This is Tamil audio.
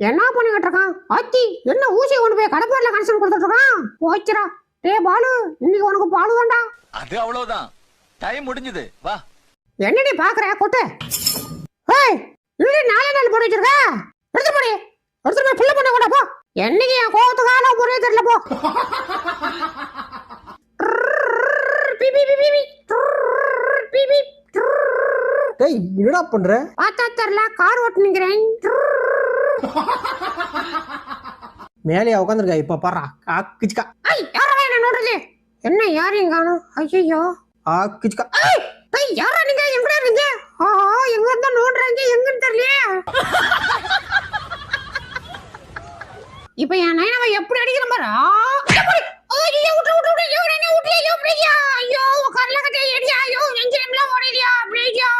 என்ன பண்ணிக்கிட்டு இருக்கான் ஆத்தி? என்ன ஊசியை கொண்டு போய் கடப்பாடுல கனெக்ஷன் கொடுத்துட்டு இருக்கான்? போச்சுடா. டேய் பாலு, இன்னைக்கு உனக்கு பாலு தான்டா. அது அவ்வளவுதான், டைம் முடிஞ்சது, வா. என்னடி பாக்குற கொட்டு? ஏய், இது நாலு போட்டு வச்சிருக்க. எடுத்து போடி, எடுத்து போய் புள்ள பண்ண கூட போ. என்னைக்கு என் கோவத்துக்கான ஒரே தெரியல போ. டேய் என்னடா பண்ற? பார்த்தா தெரியல, கார் ஓட்டு நிக்கிறேன். மேலேயா உட்காந்துருக்கா? இப்ப பாறா கிச்சுக்கா. ஐய், யாரா என்ன நோடுறது? என்ன யாரையும் காணோம்? ஐயோ கிச்சுக்கா. ஐய், யாரா நீங்க? எங்கடா இருக்கீங்க? எங்க இருந்தா நோடுறீங்க? எங்கன்னு தெரியலையே. இப்ப என் நைனாவை எப்படி அடிக்கிற பாரு. ஐயோ விட்டு விட்டு விட்டு ஐயோ என்ன விட்டுலையோ அப்படியா? ஐயோ கரல கட்டே ஏடியா? ஐயோ நெஞ்சிரம்லாம் ஓடியா அப்படியா?